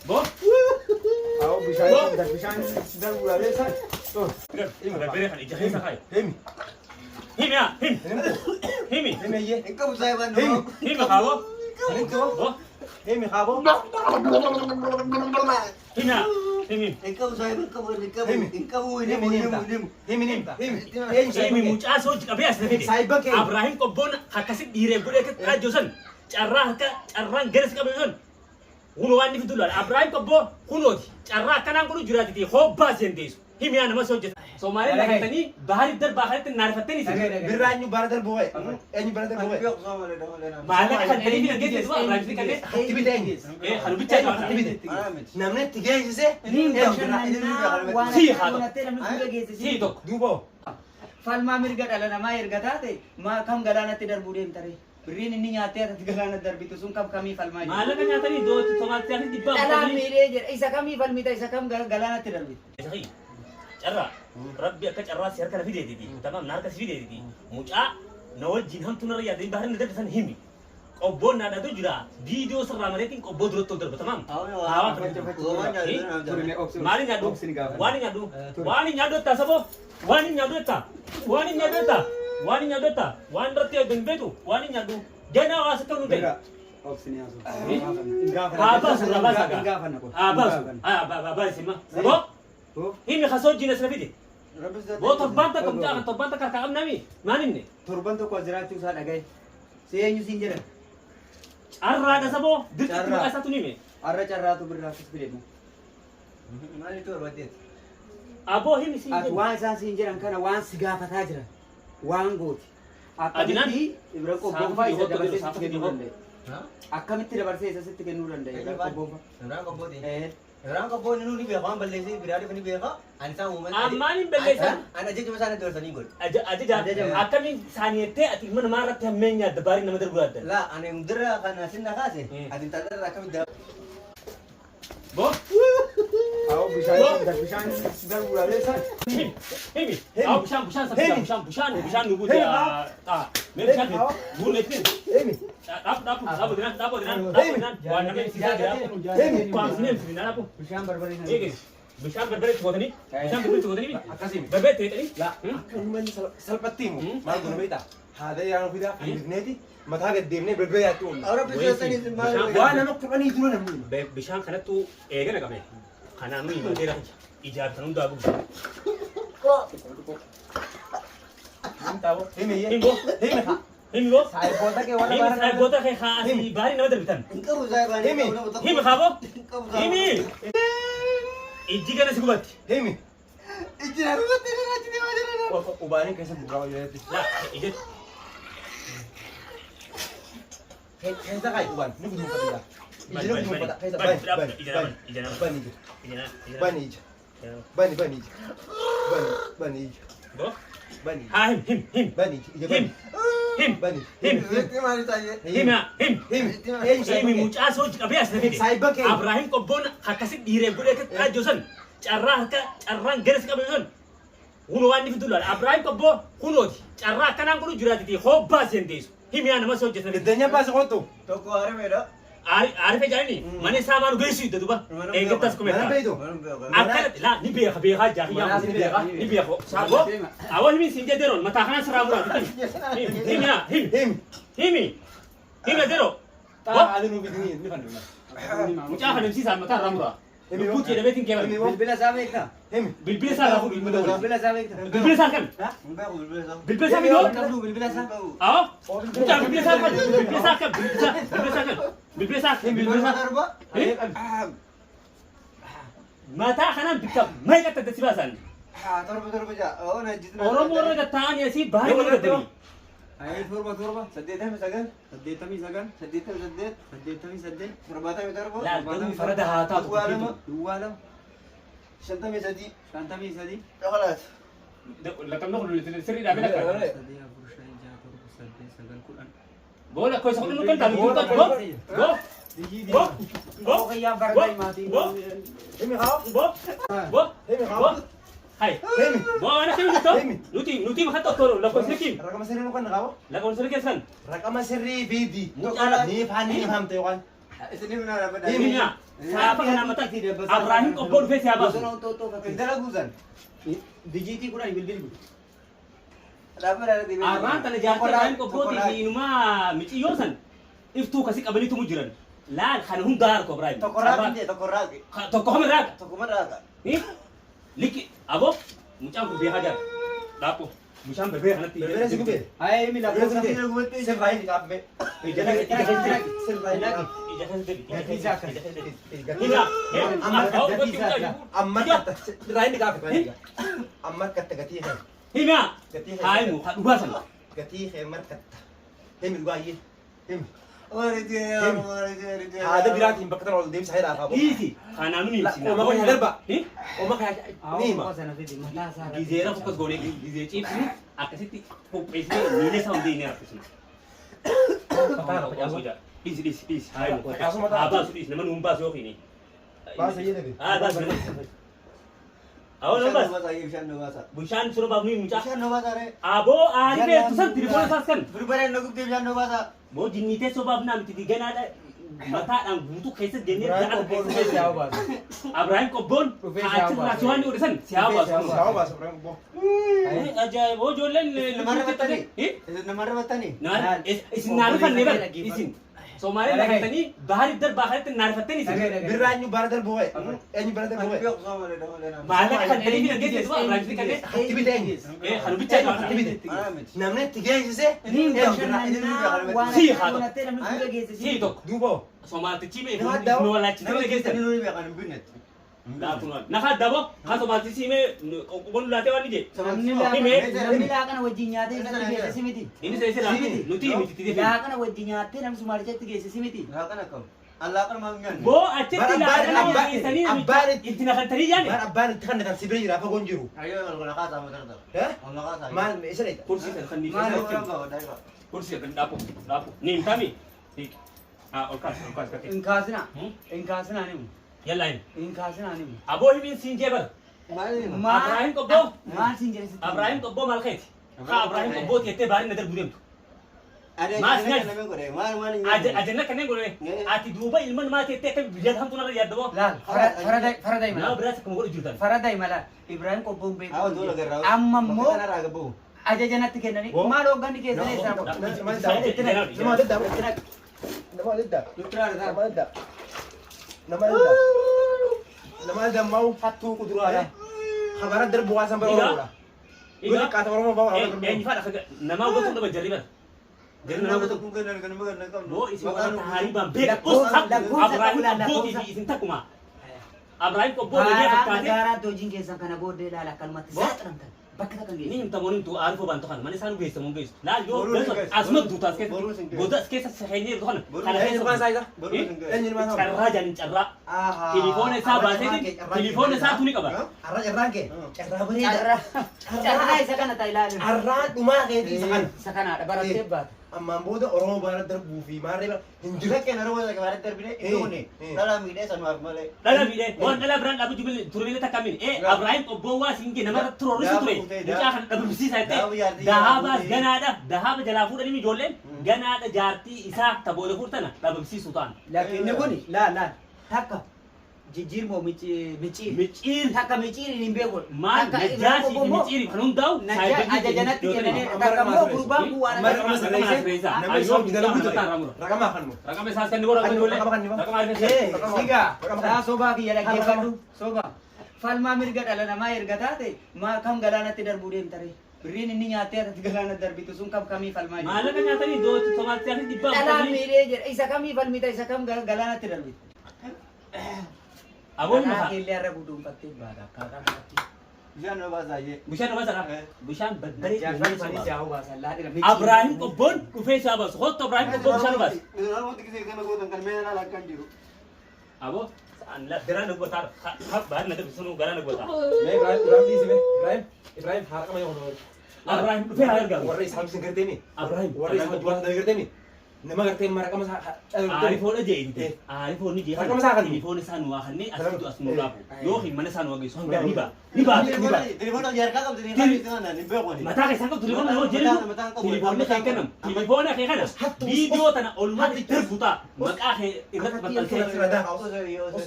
Bo. Aku bisa sedang mulai san. Tuh, Berbeda kan ijazah saya. Hemi. Him ya, him. Himi. Hemi ye. Engkau saya bantu. Him kabo. Hemi tu. Bo. Hemi kabo. Him ya. Himi. Engkau saya engkau ini Himi mucaa soo qabees nafide. Saibake. Abrahim qobboon akkasi dhiiree godhee akka joosan. Carraa akka carraan garas qabeesan. Kuno waan nifi dulaan Abrahim qobboo kunooti. Carraa akkanaan kunu jiraatiti hobbaa senteessu. Himi yaa nama soo jeta. Soomaalee lakkatanii bahari darbaa kanatti naarifattanii isin. Birraanyu baradar bu'ee. Eenyu baradar bu'ee. Maallaqa kan ta'anii fi dhageessu Abrahim fi kanneen. Activity eenyu. Halu bichaa qaba. Namni itti geessise. Sii tokko. Duuba. Falmaa mirga dhala namaa erga taate kam galaanatti darbuu deemtare. Birriin inni nyaatee irratti galaanatti darbitu sun kam kamii falmaa jira. Maallaqa nyaatanii dooti tomaatti ani dhibbaa. Dhalaan miidhee jira. Isa kamii falmita isa kam galaanatti darbitu. Carraa rabbi akka carraa si harka na fideetiti tamam na harka si fideetiti mucaa na wajjin hamtuu narra yaadanii bahar na darbisan himi qobboon na dhatu jira viidiyoo sirraa mareetiin qobboo duratti ol darba tamam maali nyaadhu waan nyaadhu waan nyaadhu etta sabo waan nyaadhu etta waan nyaadhu etta waan nyaadhu etta waan irratti eeggan beetu waan nyaadhu ganaa hawaasa ta'uu ta'e Abas, ini khasoj jenis lebih. Bo torbanta kumta torbanta kakak nami. Mana ini? Torbanta ko ziraatu sa dagay. Siya nyo sinjira. Arra ada sabo. Dirti tuh satu nih. Arra carratu berlaku sepeda mo. Mana itu berarti? Abo ini sinjira. At wan sa sinjira kana wan siga patajira. Wan got. Adinan ibra ko bomba isa dabarse sa kenurande. Akkamitti dabarse isa sitti kenurande. Bomba. Orang kau boleh nuri biar kamu beli sih, biar ada biar kau. Anisa umum. Amanin beli sih. Anak aja cuma sana dua sani gol. Aja jangan. Akan ini saniyete, atik mana marah tiap menya debarin nama terbuat. Lah, aneh mudra kan asin nak kasih. Adin tadar rakam dah. Bo. Aku bisa sedang mulai san. Hemi. Aku busan nunggu dia. Ah, mereka boleh ni. Hemi. Dapat dengan. Warna merah sisa dia. Kuam sini apa? Busan berbalik. Bisa berbalik tu ni. Bisa berbalik tu ni. Berbalik tu ni. Lah, aku main salpatimu. Malu guna beta. Ada yang tidak neti. Mata gedem ni berbeda tu. Orang bisa tadi sembah. Wah, nama kapan itu nama? Bisa karena tu ega nak kami. Karena ni materi ijar tanun dah aku. Tahu? Hemi ye. Hemi bo. Saya bota ke warna barang. Saya bota ke khas di bari nama terbitan. Engkau saya bani. Hemi khabo. Hemi. Iji kan nasi kubat. Hemi. Ijin harus tidak nanti dia wajar. Ubahnya kayak sebuah ya. Lah, iji. Kayak kai uban. Ini bukan kata. Iji lu bukan kata. Kayak Bani. Bo. Bani. Ah, him. Bani. Mari tanya. Himi mucaa soo qabees nafide. Saibake. Abrahim qobboon akkasi dhiiree godhee akka joosan. Carraan garas qabeesan. Kuno waan nifi dulaan Abrahim qobboo kunooti. Carraa akkanaan kunu jiraatiti hobbaa senteessu. Himi yaa nama soo hojjetan. Gedenya pas kotu. Toko hari beda. Arife jaani mana saamaan geessu itti duba. Eeggattas Mana kumetta. beedo? Akkana la ni beeka jaahiyaa ni beeka. Saabo awwa himi sinjee deroon mataa kanaan siraa muraatu. Himi dero. Ah, ada nu bidini. Ini kan dulu. Mucaa kana imsiisaan mataa irraa muraa. Lubbuutti jedhameetiin keeman. Bilbila saa beektaa? Hemi. Bilbila isaa laafuu bilbila waliin. Bilbila saa beektaa? Bilbila isaa kan? Enggak berbeza sama. Bilbila isaa midoo? Qabdu bilbila saa? Awo. Mucaa bilbila isaa kan? Bilbila isaa kan? Bilbila isaa kan? Terba. Mataa kanaan bikka meeqa tattasi baasan? Terba ja. Oh, najis. Oromoo irra gatta'anii asii baay'ee wal gattanii. Ayo turba. Sedetnya misalkan. Saddeettamii sagal. Sedet. Saddeettamii saddeet. Terbatas terba. Laaltuu farda haa taatu. Duwwaa lama. Shantamii sadii. Shantamii sadii. Kalas. Lakamna kun sirrii dhaabee lakkaa. Sadii afur shan jaha torba saddeet sagal kudhan. Boola koo isa kudhan kan taatu guutaa go. Kaya barangay mati. Hemi kau. Hemi kau. Hai. Hemi. Anak sini nuti. Nuti makan tokoro. Lakon sirkim. Rakam seri kan kau? Lakon sirkim san. Rakam seri bedi. Mucala. Ni pani ham tu kan. Sini benar apa? Himi ya. Saafa kana mata Abraahim qobboo dhufee si haa baasu. Bosona Ontoottoo fakkeenya. Intala guusan. Dijiitii kudhan bilbilbu. Arraan tana jaartii Abraahim qobbootii fi inumaa miciyyoo san iftuu kasi qabaniitu mu jiran. Laal kana hundaa harko Abraahim. Tokko raaqe. Tokko hami raaqa. Tokkuma raaqa. Liki aboo mucaan kun beekaa jira. Dhaabbo bishaan berbee kanatti. Berbee si gubee. Ayee mi lafa Gosa fi gubatti isa baay'ee qabbe. Ija Amma katta gatii kee. hima hai mu hadu ba sana Gatii kee markatta. Himi baay'ee. Himi. Warri Haada biraatiin bakka tana ol deemsa haydaa qaba. isi kana nuni sina Oma kaya darba. Oma kaya ni nima. ma sana fidi mataa isaa gizeera fokas gone gizee cipsi akkasitti qopheessine miila isaa hundee inni rakkisna isi hai mu abaasu isi nama nuun baasu yookiin Baasa jedhame. baasu nama awon nama baas bishaan nu baasa. bishaan sunu baafnu mucaa Bishaan nu baasa re. aboo aari beektu san tilifoona isaas kan Firbareen nu gubdee bishaan nu baasa. moo jinnitee sobaaf naa miti diganaadha mataadhaan guutuu keessa jennee Ibrahim qobboo dhufee si haa baasu. Abraahim qobboon haati raasii waan dhiyoodhisan si haa baasu Sawa baasa Ibrahim bo. ajaa'iboo ijoolleen Namarra battanii. Namarra battanii. isin naarifannee bara isin Soomaalee lafatanii bahari darbaa kanatti naarifattanii isin Birraan ñu bara darbu wae. Eenyu bara darbu wae. maallaqa kan danii fi dhaggeessu duba Abraahimti kanneen Hatti bite eenyu. kan bichaa qaba Hatti bite. Namni itti geessise. sii tokko Duuba. Soomaaltichi mee nu walaachitee dhageessan nafa dabo kan Soomaaltichi mee qobboon laatee waan ije Namni laaqana wajjin nyaatee isatti geessisi miti. inni seesee laatee nuti miti Laaqana wajjin nyaatee namni Sumaalichatti geessisi miti. Allaaqana maam nyaanne. boo achitti laaqana geessanii Abbaan itti naqantanii yaane Bara abbaan itti kan natan sibira jira fagoon jiru. Ayyoo malkola kaasaa matarta. Eh? Onna kaasaa. Maal isa dha. kursi kan ni Maal fesa orang kau dah. kursi kan dapo ni mtami olkas kake Inkaasina. Inkaasina ni mu. yalla in Inkaasina ni mu. abo himin sinjebar Maal ni? Abrahim qobbo Maal siin jedhe sitti. Abrahim qobbo maal khayti ka Abrahim qobbo tete bari nadar budemtu Ada Mas, yang Mas. nama kau deh. Maal maal ni? ajanna kanen gore ati duba ilman ma tete kan biyad ham tunara yaddo Laal faraday na mala. bras kam gore jurtan Faraday mala. Ibrahim qobboon beeku. Awak dulu agar raut. Amma immoo Kita nara gabu. ajaja natti kennanii maal hoogganni keessanii isaan qabu. Nama adda. Nama adda. Lutra ada. Nama adda. Nama adda. Nama adda mau hattu kuduraadha. Khabara darbu waa san bara ooludha. Guli qaata Oromoo ba'a Oromoo darbu. eenyu fadha nama gotu nama jarriban jarri nama gotu Mungkin dengan mungkin dengan. bo isin wala tahariban beekus Abrahim qobbo isin takuma Abrahim qobbo de fakkaate Gaaraatti hojiin keessan kana booddee ilaala akkanumatti saaxilamtan bakka takkan ni geessu. himta monin tu arifo bantu kan mani sanu geessa mun geessu la yo Boru beso geessu. asma duta aske Boru geessu. goda aske sa sahene do kan Boru kana Eenyu maqaan isaa isa? Baru dengan. Eenyu maqaan isaa? carra janin carra telefoon isaa baasee telefoon isaa tuni qaba Arraa carraan kee. Carraa bareeda. Carraa isa kana ta'a ilaalu. Carraa dhumaa keetii isa kana. Isa kanaadha barattee baata. Ammaan booda Oromoo baara darbuu fi maarree bara hin jiru. Kita kena rawat lagi barat terbina itu ni. Dalam ide sanu male. dala bide won dala bran dabu jubil turele takamin Abrahim qobbo wa singe nama terrorist ture mucha kan dabu bisi saite dahaba ganada dahaba jala fuudhani mi jollen ganada jaartii isaa taboole furtana dabu bisi sultan Laakiin inni kuni laal takka jijjiirmoo miciiri. micir Takka miciiri hin beeku. maal najaasi micir kan hundau Ajajanatti kennanii takka immoo gurbaan kun waan Raqamaa kan mu. Rakam esas kan dibora kan jollen rakam Sigaa saa sobaa kiyya dhaggeeffadhu soba. Falmaa mirga dhala namaa erga taate kam galaanatti darbuu deemtare. Birriin inni nyaattee asatti galaana darbitu sun kam kamii falmaa jedhu. maallaqa nyaatanii doo somaaliyaatti dhibbaa Dhalaan miidhee jedha isa kamii falmita isa kam galaanatti darbitu. aboon Kanaa maha keellee har'a guduunfattee baata akkaataa kanatti. Jangan lupa saya. bishaan nama sana bishaan baddaree Jaallan isaanii jaahuu baasan laadhira. Abrahim qobboon dhufee isaa baasu hottu Abrahim qobboon bishaan baase Orang mau tikis kita mau tangkal mana nak kan jiru. aboo garaa na gotaa baar na dabisanu garaa na gotaa Mee Ibrahim dhiisime. Ibrahim haraqama yoo ta'u. Abrahim dhufee haa gargaaru Warra isaa bisin garteemi. Abrahim Warra isaa duwwaa sana garteemi. Nama gartee maraqama isaa Aarifoon ajee'inti. Aarifoon ni jeeqan. Harkama isaa kan Telefoon isaa nu waahannee asitti as nu dhaabu. Eh. Yookiin mana isaa nu wageessu hanga ni ba'a. Ni ba'a. Telefoon hojii harkaa qabdi ni qabdi sana ni beeku. Mataa keessaan qabdu telefoon nama jedhu. Telefoonni kee kennam. Telefoonni kee kana. Viidiyoo tana olmaatti darbu ta'a. Maqaa kee irratti maxxansee.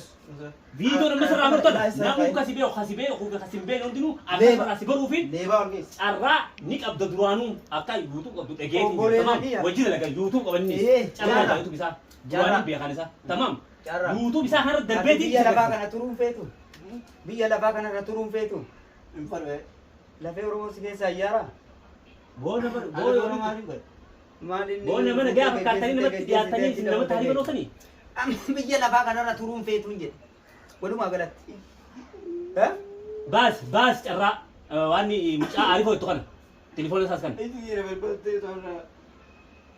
Viidiyoo nama sirraa murtadha. Namuu kasi beeku hundinuu akka baraasi baruufin Leebaa orgees. carraa ni qabda duraanuu akka yuutuub qabdu dhageetii. Obboleessa Tamam. biyya. Wajji dalagaa yuutuub qabanni. Carraa Jaarraa. yuutuub isaa. Jaarraa. Duraanii beekan isaa. Tamam. Jaarraa. Yuutuub isaa kana Ati darbeetii. biyya lafaa kana turuun feetu. Biyya lafaa kana irra turuun feetu. Lafee Oromoo si keessa ayyaara. Boona Maaliin boona mana gaafa fakkaatanii namatti dhiyaatanii isin namatti haarii banootanii. Biyya lafaa kana irra turuun feetuun jedhe. Walumaa galatti. Baas carraa waan mucaa aarifoo ittu kana. Telefoona isaas kana.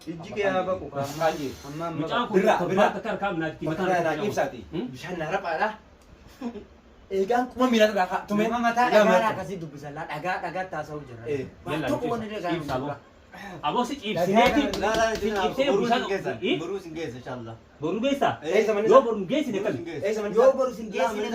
Ijji kee haa baqu kaa. Kaayee. Amma Mucaan amma. kun Birraa, torbaa birraa. akka harkaa minaatti Bakka mataan naa ibsaati. Bishaan naa raphaadha. Eegaan kuma miilata dhagaa tume. Nama mataa dhagaa akkasii dubbisan laa dhagaa taasa'u jira. Waan tokko wanni dhagaa ibsaa aboo si ciibsineeti si ciibsee bishaan Boruu sin geessa inshallah. boruu geessaa Eessa manni yoo isaa? boruu geessine kan Eessa manni Yoo isaa? boru sin geessine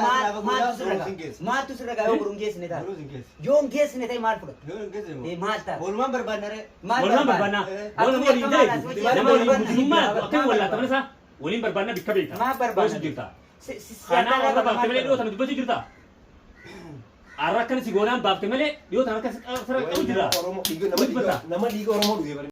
maaltu sirra gaa? Maaltu sirra gaa yoo boru hin geessine ta'a? Boruu sin geessa. Yoo hin geessine ta'e maal fudhata? Yoo hin geessa Maal ta'a? Walumaan barbaadna ree. walumaan barbaannaa waluma waliin ta'e nama waliin guutummaa akkam wallaata mana isaa waliin barbaannaa bikka beekta Maal barbaanna? Boosu jirta kanaa warra baafte malee dhiyoo tana dubbachuu jirta arra akkana si goonaan baafte malee dhiyoo tana akka sirra qabu jira Oromoo dhiiga nama dhiiga Oromoo dhugee bare.